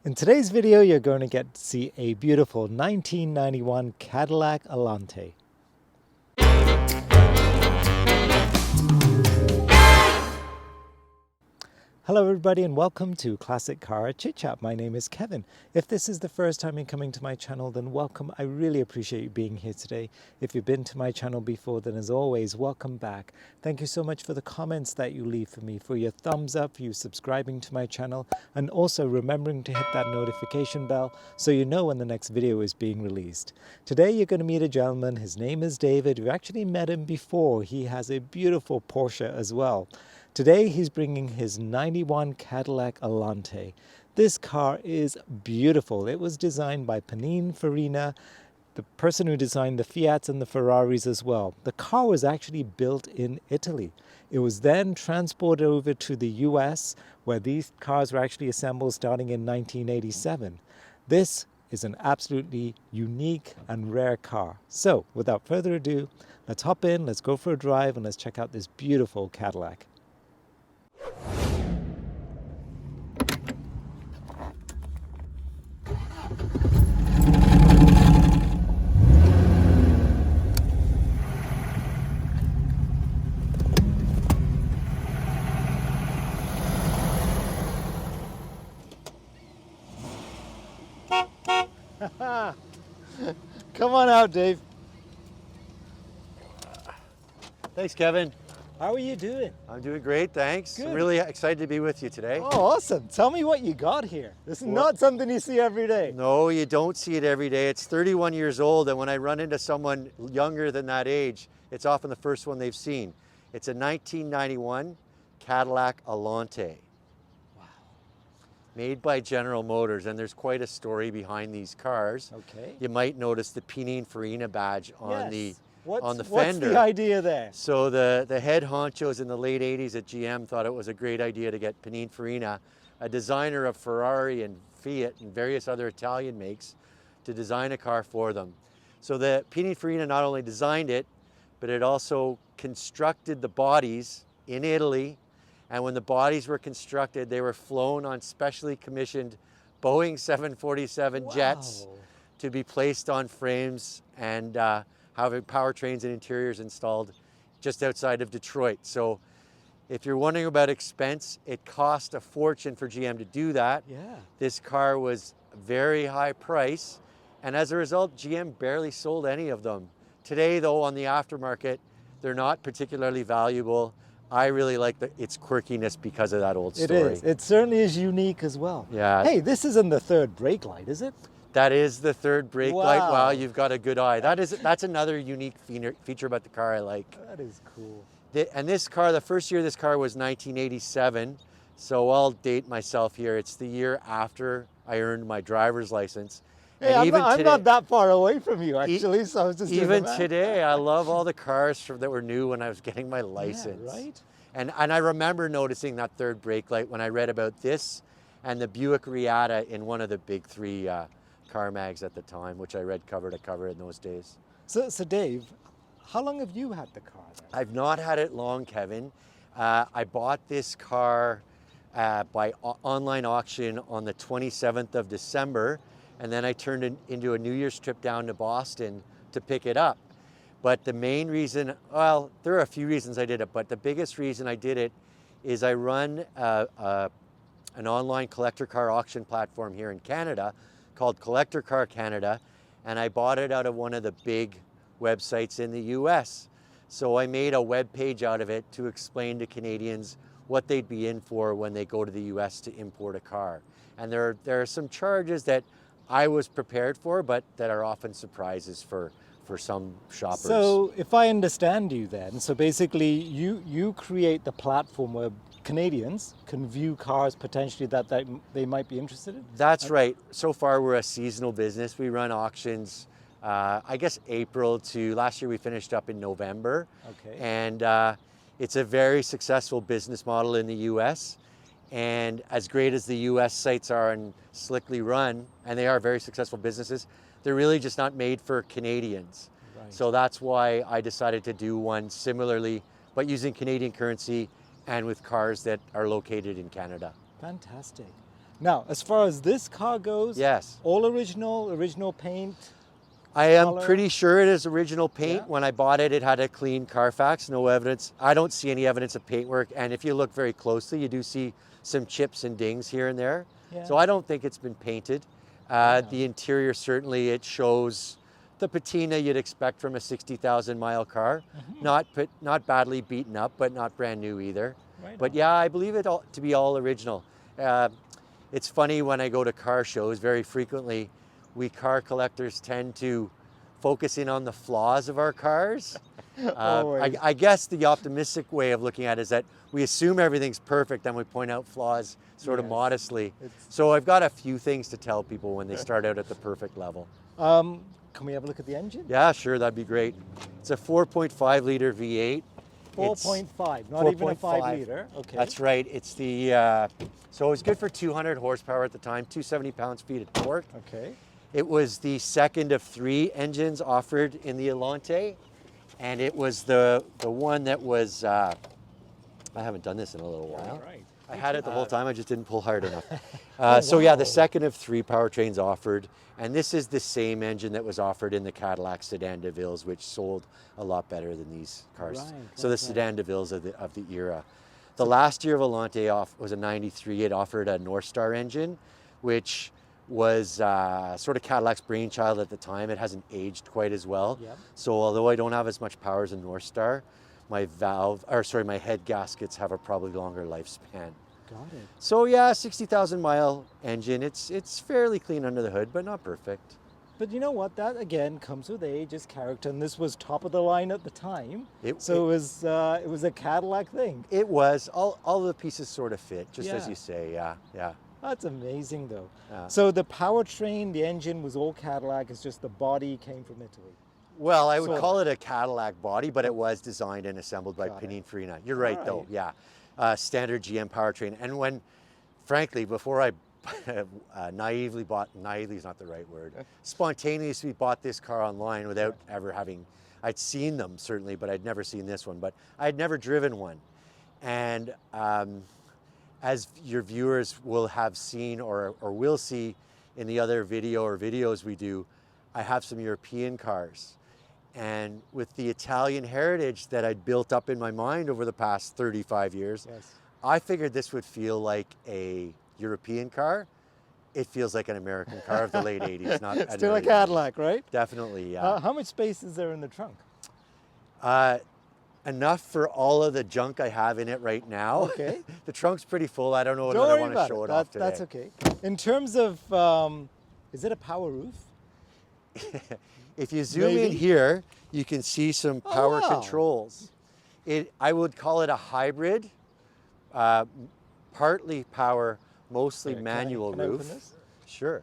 In today's video, you're going to get to see a beautiful 1991 Cadillac Allanté. Hello everybody and welcome to Classic Car ChitChat. My name is Kevin. If this is the first time you're coming to my channel, then welcome. I really appreciate you being here today. If you've been to my channel before, then as always, welcome back. Thank you so much for the comments that you leave for me, for your thumbs up, for you subscribing to my channel, and also remembering to hit that notification bell so you know when the next video is being released. Today you're going to meet a gentleman. His name is David. We've actually met him before. He has a beautiful Porsche as well. Today he's bringing his 91 Cadillac Allanté. This car is beautiful. It was designed by Pininfarina, the person who designed the Fiats and the Ferraris as well. The car was actually built in Italy. It was then transported over to the US, where these cars were actually assembled starting in 1987. This is an absolutely unique and rare car. So without further ado, let's hop in, let's go for a drive, and let's check out this beautiful Cadillac. Come on out, Dave. Thanks, Kevin. How are you doing? I'm doing great, thanks. Good. I'm really excited to be with you today. Oh, awesome. Tell me what you got here. This is not something you see every day. No, you don't see it every day. It's 31 years old, and when I run into someone younger than that age, it's often the first one they've seen. It's a 1991 Cadillac Allanté. Wow. Made by General Motors, and there's quite a story behind these cars. Okay. You might notice the Pininfarina badge on the fender. What's the idea there? So the head honchos in the late 80s at GM thought it was a great idea to get Pininfarina, a designer of Ferrari and Fiat and various other Italian makes, to design a car for them. So the Pininfarina not only designed it, but it also constructed the bodies in Italy. And when the bodies were constructed, they were flown on specially commissioned Boeing 747 jets to be placed on frames and having powertrains and interiors installed just outside of Detroit. So if you're wondering about expense, it cost a fortune for GM to do that. Yeah. This car was very high price, and as a result, GM barely sold any of them. Today, though, on the aftermarket, they're not particularly valuable. I really like its quirkiness because of that old story. It is. It certainly is unique as well. Yeah. Hey, this isn't the third brake light, is it? That is the third brake light. Wow. Wow, you've got a good eye. That's another unique feature about the car I like. That is cool. And this car, the first year of this car was 1987. So I'll date myself here. It's the year after I earned my driver's license. Hey, And I'm not that far away from you, actually, so I was just doing even the math. today, I love all the cars that were new when I was getting my license. Yeah, right? And I remember noticing that third brake light when I read about this and the Buick Riata in one of the big three car mags at the time, which I read cover to cover in those days. So Dave, how long have you had the car then? I've not had it long, Kevin. I bought this car by online auction on the 27th of December, and then I turned it into a New Year's trip down to Boston to pick it up. But the main reason, well, there are a few reasons I did it, but the biggest reason I did it is I run an online collector car auction platform here in Canada called Collector Car Canada, and I bought it out of one of the big websites in the US. So I made a web page out of it to explain to Canadians what they'd be in for when they go to the US to import a car. And there are some charges that I was prepared for, but that are often surprises for some shoppers. So if I understand you then, so basically you create the platform where Canadians can view cars potentially that they might be interested in? That's right. So far we're a seasonal business. We run auctions, I guess April to, last year we finished up in November. Okay. And it's a very successful business model in the US. And as great as the US sites are and slickly run, and they are very successful businesses, they're really just not made for Canadians. Right. So that's why I decided to do one similarly, but using Canadian currency and with cars that are located in Canada. Fantastic. Now, as far as this car goes, Yes. all original paint. I am color. pretty sure it is original paint. Yeah. When I bought it, it had a clean Carfax, no evidence. I don't see any evidence of paintwork. And if you look very closely, you do see some chips and dings here and there. Yeah. So I don't think it's been painted. The interior, certainly, it shows the patina you'd expect from a 60,000 mile car. Not badly beaten up, but not brand new either. Right But on. yeah, I believe it all, to be all original. It's funny when I go to car shows, very frequently, we car collectors tend to focus in on the flaws of our cars. Always. I guess the optimistic way of looking at it is that we assume everything's perfect and we point out flaws sort of Yes. modestly. It's- So I've got a few things to tell people when they start out at the perfect level. Can we have a look at the engine? Yeah, sure, that'd be great. It's a 4.5 liter V8. 4.5, not even a 5 liter. Okay. That's right. It's the, so it was good for 200 horsepower at the time, 270 pounds-feet of torque. Okay. It was the second of 3 engines offered in the Allanté, and it was the one that was, I haven't done this in a little while. Right. I had it the whole time, I just didn't pull hard enough. Oh, yeah, wow. the second of 3 powertrains offered, and this is the same engine that was offered in the Cadillac Sedan de Villes, which sold a lot better than these cars. Right, So the right. Sedan de Villes of the era. The last year of Allanté was a 93. It offered a North Star engine, which was sort of Cadillac's brainchild at the time. It hasn't aged quite as well. Yep. So although I don't have as much power as a North Star, my my head gaskets have a probably longer lifespan. Got it. So yeah, 60,000 mile engine. It's fairly clean under the hood, but not perfect. But you know what? That again comes with age, is character, and this was top of the line at the time. It was a Cadillac thing. It was all the pieces sort of fit, just as Yeah. you say. Yeah. That's amazing, though. Yeah. So the powertrain, the engine was all Cadillac. It's just the body came from Italy. Well, I would So- call it a Cadillac body, but it was designed and assembled by Got it. Pininfarina. You're right, All though. right. Yeah, standard GM powertrain. And when, frankly, before I naively is not the right word, spontaneously bought this car online without ever having, I'd seen them certainly, but I'd never seen this one, but I'd never driven one. And as your viewers will have seen or will see in the other videos we do, I have some European cars. And with the Italian heritage that I'd built up in my mind over the past 35 years, Yes. I figured this would feel like a European car. It feels like an American car of the late 80s, not an Still a early Cadillac, right? 90s. Definitely, yeah. How much space is there in the trunk? Enough for all of the junk I have in it right now. Okay. The trunk's pretty full. I don't know Don't whether I worry want to about show it. it off today. That's okay. In terms of, is it a power roof? If you zoom in Maybe. here, you can see some power wow. controls. I would call it a hybrid, partly power, mostly Here, manual can I open roof. this? Sure.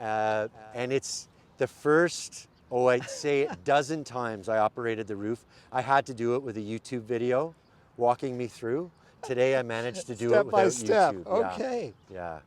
And it's the first, I'd say a dozen times I operated the roof. I had to do it with a YouTube video walking me through. Today I managed to do Step it without by step. YouTube. Okay. Yeah.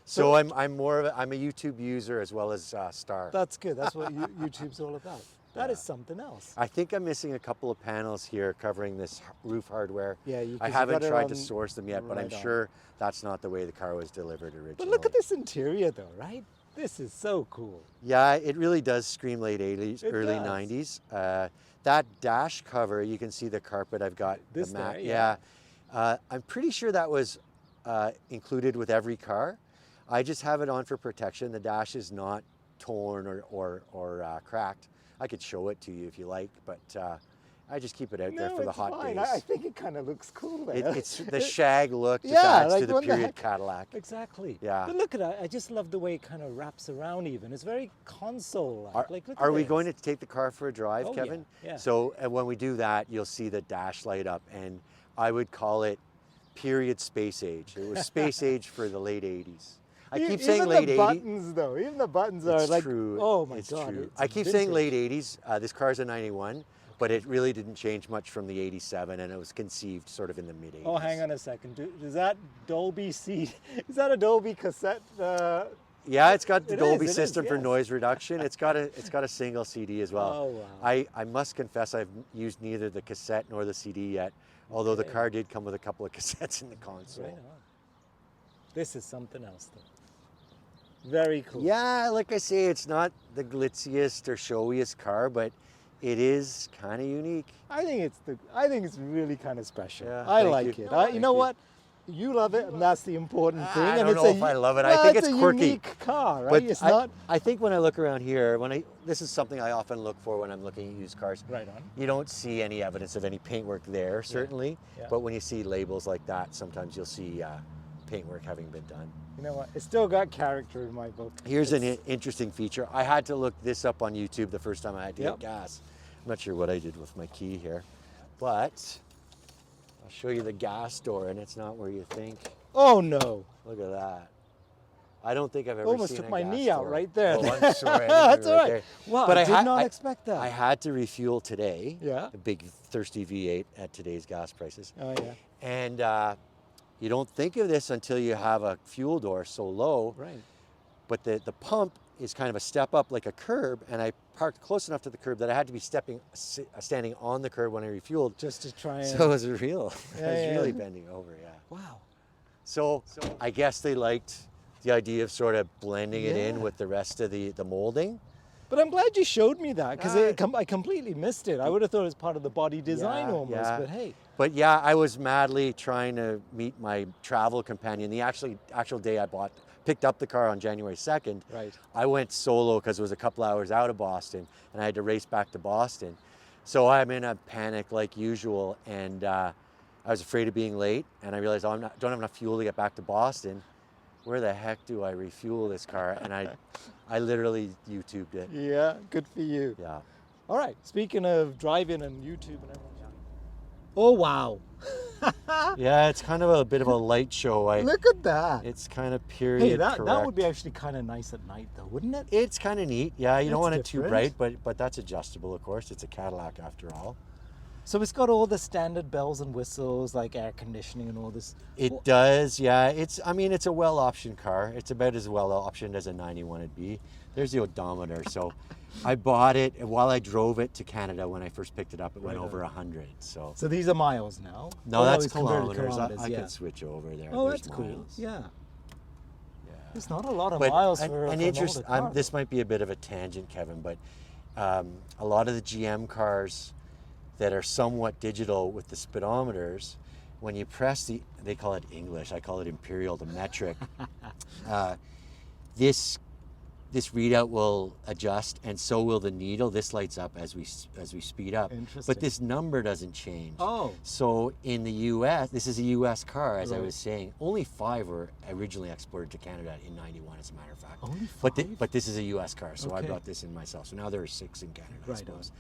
So I'm a YouTube user as well as Star. That's good. That's what YouTube's all about. That is something else. I think I'm missing a couple of panels here covering this roof hardware. Yeah, I 'cause haven't got it tried to on source them yet, but I'm right on. sure that's not the way the car was delivered originally. But look at this interior, though, right? This is so cool. Yeah, it really does scream late 80s, It early does. 90s. That dash cover, you can see the carpet I've got. This the mat. there, Yeah. I'm pretty sure that was included with every car. I just have it on for protection. The dash is not torn or cracked. I could show it to you if you like, but I just keep it out there for the it's hot fine. days. I think it kind of looks cool there. It's the shag look just Yeah, adds like, to the what the period heck? Cadillac. Exactly. Yeah. But look at it. I just love the way it kind of wraps around even. It's very console-like. Look at Are we this. going to take the car for a drive, Oh, yeah, Kevin? yeah. So when we do that, you'll see the dash light up, and I would call it period space age. It was space age for the late 80s. I keep saying even late the 80s. buttons, though. Even the buttons are It's like, true. oh my it's God. True. it's I keep saying vintage. late 80s. This car's a 91, but it really didn't change much from the 87, and it was conceived sort of in the mid 80s. Oh, hang on a second. Is that Dolby C? Is that a Dolby cassette? Yeah, it's got the It Dolby is, system for yes. noise reduction. It's got a single CD as well. Oh, wow. I must confess I've used neither the cassette nor the CD yet, although the Okay. car did come with a couple of cassettes in the console. Right on. This is something else, though. Very cool. Yeah, like I say, it's not the glitziest or showiest car, but it is kind of unique. I think it's really kind of special. Yeah, I thank like you. it. No, You know thank you. what? You love it, and that's the important thing. I and don't know if I love it. I think it's a quirky. unique car, right? But It's not I think when I look around here, this is something I often look for when I'm looking at used cars. right on. You don't see any evidence of any paintwork there, certainly. Yeah. But when you see labels like that, sometimes you'll see paintwork having been done. You know what? It's still got character in my book. Here's an interesting feature. I had to look this up on YouTube the first time I had to Yep. get gas. I'm not sure what I did with my key here, but I'll show you the gas door, and it's not where you think. Oh no! Look at that. I don't think I've ever Almost seen took a my gas knee out door. right there. Oh, I'm sorry. That's all right. There. Wow, But I I did had- not I- expect that. I had to refuel today. Yeah. A big thirsty V8 at today's gas prices. Oh yeah. And you don't think of this until you have a fuel door so low. Right. But the pump is kind of a step up like a curb, and I parked close enough to the curb that I had to be standing on the curb when I refueled. Just to try and. So it was real. Yeah, I was yeah. really bending over, yeah. Wow. So I guess they liked the idea of sort of blending it in Yeah. with the rest of the molding. But I'm glad you showed me that because Ah. I completely missed it. I would have thought it was part of the body design Yeah, almost. yeah. But hey. But yeah, I was madly trying to meet my travel companion. The actual day I picked up the car on January 2nd. Right. I went solo because it was a couple hours out of Boston, and I had to race back to Boston. So I'm in a panic like usual, and I was afraid of being late, and I realized don't have enough fuel to get back to Boston. Where the heck do I refuel this car? And I literally YouTubed it. Yeah. Good for you. Yeah. All right. Speaking of driving and YouTube and everything. Oh wow. Yeah, it's kind of a bit of a light show. Look at that. It's kind of period Hey, that correct. would be actually kind of nice at night, though, wouldn't it? It's kind of neat. Yeah, you don't That's want it too different. bright, but that's adjustable, of course. It's a Cadillac after all. So it's got all the standard bells and whistles, like air conditioning and all this. It does, yeah. It's a well-optioned car. It's about as well-optioned as a 91 would be. There's the odometer. So I bought it, and while I drove it to Canada when I first picked it up, it went Right on. over 100. So So these are miles now. no, Oh, that's it's converted kilometers. I yeah. could switch over there. Oh, There's that's cool. miles. Yeah. Yeah. It's not a lot of But miles an for an older interest. car. This might be a bit of a tangent, Kevin, but a lot of the GM cars that are somewhat digital with the speedometers, when you press they call it English, I call it imperial, the metric. This readout will adjust, and so will the needle. This lights up as we speed up. Interesting. But this number doesn't change. Oh. So in the U.S., this is a U.S. car, as I Right. was saying. Only 5 were originally exported to Canada in '91, as a matter of fact. Only But 5? this is a U.S. car, so I Okay. brought this in myself. So now there are 6 in Canada, I Right suppose.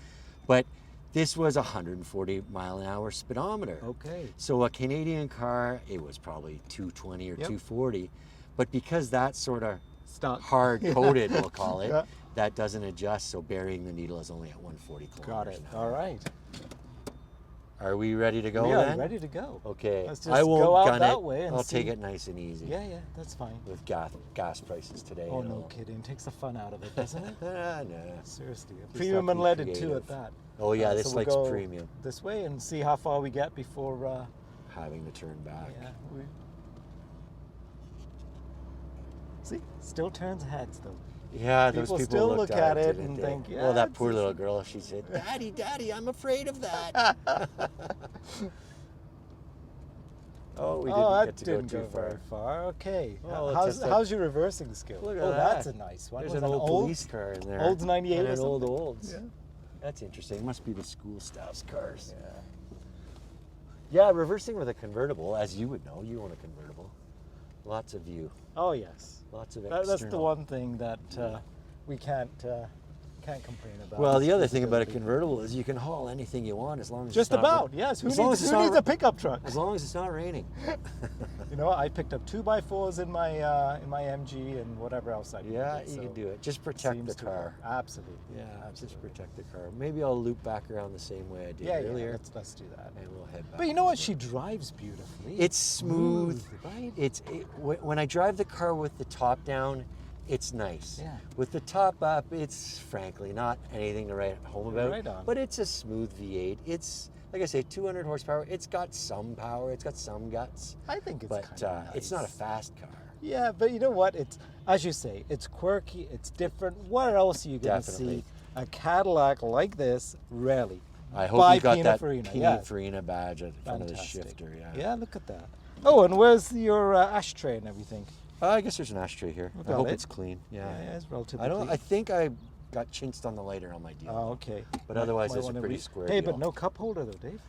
But this was a 140-mile-an-hour speedometer. Okay. So a Canadian car, it was probably 220 or Yep. 240. But because that's sort of Start. hard-coded, we'll call it, Yeah. that doesn't adjust. So burying the needle is only at 140 Got kilometers it. an hour. All right. Are we ready to go We are then? ready to go. Okay. Let's I just won't go out gun that it. way and I'll see. take it nice and easy. Yeah, yeah, that's fine. With gas prices today. Oh, and no all. kidding. Takes the fun out of it, doesn't it? No. Seriously. Just Premium have to be unleaded too creative. at that. Oh yeah, this so we'll like's go premium. This way and see how far we get before. Having to turn back. Yeah. See, still turns heads though. Yeah, those People people still looked look at it didn't and they? think, yeah, well, that it's poor just- little girl, she said, Daddy, I'm afraid of that. Oh, we didn't that get to didn't go too far. very far. Okay. Well, it's how's just a- how's your reversing skill? Look at oh, that. that's a nice one. There's Was an that old police car in there. Olds 98 and or an old something? olds. Yeah. That's interesting. Must be the school staff's cars. Yeah. Yeah, reversing with a convertible, as you would know, you own a convertible. Lots of view, Oh yes. lots of external. That's the one thing that we can't complain about. Well, the It's other thing about a visibility. convertible is you can haul anything you want as long as Just it's not about, yes. Who as long needs, as it's who not needs ra- a pickup truck? as long as it's not raining. You know, I picked up 2x4s in my MG and whatever else I Yeah, needed, you so can do it. Just protect the seems to work. car. Absolutely. Yeah, absolutely. just protect the car. Maybe I'll loop back around the same way I did Yeah, earlier, yeah. Let's do that. and we'll head back. But you know what? over. She drives beautifully. It's smooth. right? When I drive the car with the top down, it's nice. Yeah. With the top up, it's frankly not anything to write home about. Right on. But it's a smooth V8. It's, like I say, 200 horsepower. It's got some power. It's got some guts. I think it's But kind of nice. it's not a fast car. Yeah, but you know what? It's, as you say, it's quirky, it's different. Where else are you going to Definitely. see a Cadillac like this? Rarely. I hope By you got that Pininfarina, yeah. Pininfarina badge at the front of the Fantastic. shifter. Yeah. Yeah, look at that. Oh, and where's your ashtray and everything? I guess there's an ashtray here. I got hope it. it's clean. Yeah. Yeah, it's relatively I don't. clean. I think I got chinched on the lighter on my deal. Oh, okay. But otherwise, Might it's a wanna pretty square Hey, deal. but no cup holder though, Dave.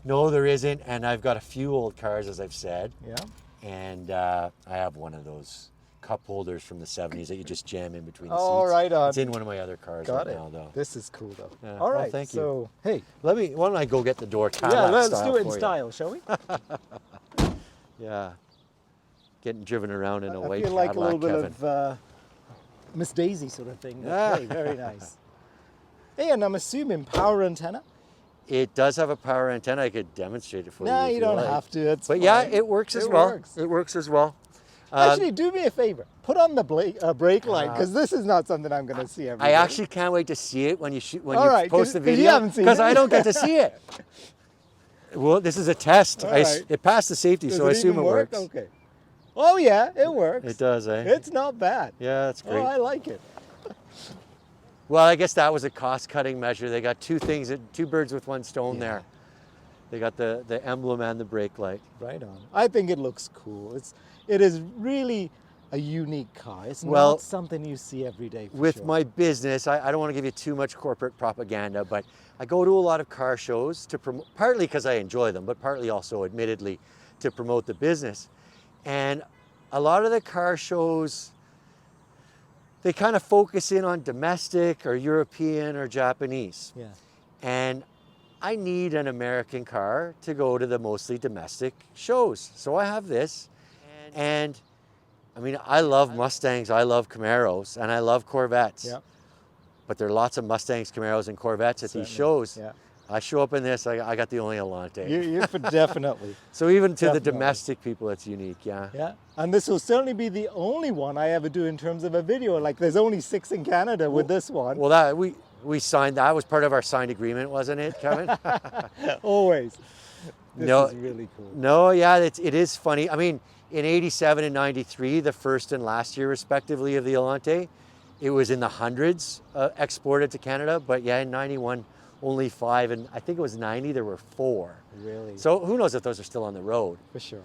No, there isn't. And I've got a few old cars, as I've said. Yeah. And I have one of those cup holders from the 70s that you just jam in between the Oh, seats. right on. It's in one of my other cars Got right it. now, though. This is cool though. Yeah. All Well, right. thank you. So, hey, Why don't I go get the door yeah, Cadillac let's style do it in for you? style, shall we? Yeah. Getting driven around in a I white feel like Cadillac, a little Kevin. bit of Miss Daisy sort of thing. Yeah. Hey, very nice. Hey, and I'm assuming power antenna? It does have a power antenna. I could demonstrate it for you. No, if you don't like. have to. It's But yeah, fine. it works as It well. works. It works as well. Actually, do me a favor. Put on the brake light, because this is not something I'm going to see every I day. actually can't wait to see it when you shoot when All you right, post the 'cause you video haven't seen because it. I don't get to see it. Well, this is a test. All right. It passed the safety, Does so I it assume even it work? works. Okay. Oh, yeah, it works. It does, eh? It's not bad. Yeah, that's great. Oh, I like it. Well, I guess that was a cost-cutting measure. They got two birds with one stone Yeah. there. They got the emblem and the brake light. Right on. I think it looks cool. It is really a unique car. It's Well, not something you see every day. For With sure. my business, I don't want to give you too much corporate propaganda, but I go to a lot of car shows to promote, partly because I enjoy them, but partly also, admittedly, to promote the business. And a lot of the car shows, they kind of focus in on domestic or European or Japanese. Yeah. And I need an American car to go to the mostly domestic shows. So I have this. And I mean, I love Mustangs, I love Camaros, and I love Corvettes. Yeah. But there are lots of Mustangs, Camaros, and Corvettes at these shows. Yeah. I show up in this, I got the only Allanté. You definitely. So even to the Definitely. domestic people, it's unique, yeah. Yeah. And this will certainly be the only one I ever do in terms of a video. Like, there's only 6 in Canada with this one. Well, that we signed, that was part of our signed agreement, wasn't it, Kevin? Always. This No, is really cool. No, yeah, it is funny. I mean, in 87 and 93, the first and last year respectively of the Allanté, it was in the hundreds exported to Canada, but yeah, in 91, only 5, and I think it was 90, there were 4. Really. So who knows if those are still on the road, For sure.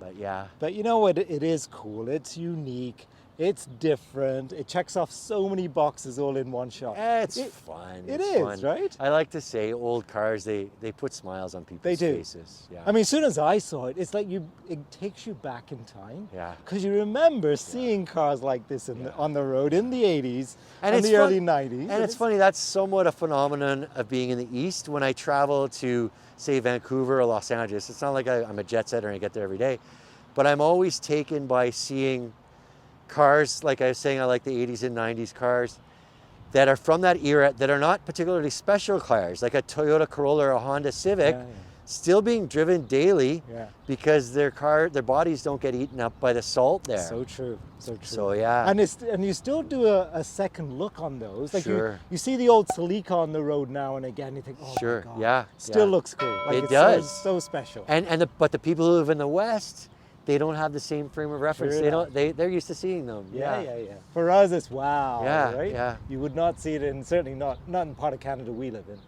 but yeah. But you know what? It is cool. It's unique. It's different. It checks off so many boxes all in one shot. It's fun. It It's is, fun. right? I like to say old cars, they put smiles on people's They do. faces. Yeah. I mean, as soon as I saw it, it's like it takes you back in time. Yeah. Because you remember seeing cars like this on the road in the 80s and it's the fun- early 90s. And it's funny, that's somewhat a phenomenon of being in the East. When I travel to, say, Vancouver or Los Angeles, it's not like I'm a jet setter and I get there every day, but I'm always taken by seeing cars, like I was saying, I like the 80s and 90s cars that are from that era that are not particularly special cars, like a Toyota Corolla or a Honda Civic, Yeah, yeah. still being driven daily Yeah. because their bodies don't get eaten up by the salt there. So true. So true. So, yeah. And you still do a second look on those. Like Sure. you see the old Celica on the road now and again. You think, oh Sure, my God. yeah, Still yeah. looks cool. Like It it's does. So special. But the people who live in the West, they don't have the same frame of reference. True They enough. don't. They're used to seeing them. Yeah. For us, it's wow. Yeah, Right. yeah. You would not see it in certainly not in part of Canada we live in.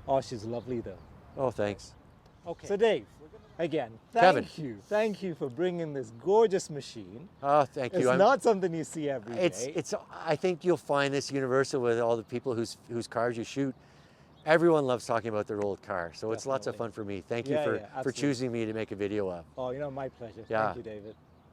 Oh, she's lovely though. Oh, thanks. Okay. So Dave, again, Kevin. thank you for bringing this gorgeous machine. Oh, thank It's you. not something you see every day. It's. I think you'll find this universal with all the people whose cars you shoot. Everyone loves talking about their old car, so it's lots of Definitely. fun for me. Thank you Yeah, for absolutely. choosing me to make a video of. Oh, my pleasure. Yeah. Thank you, David.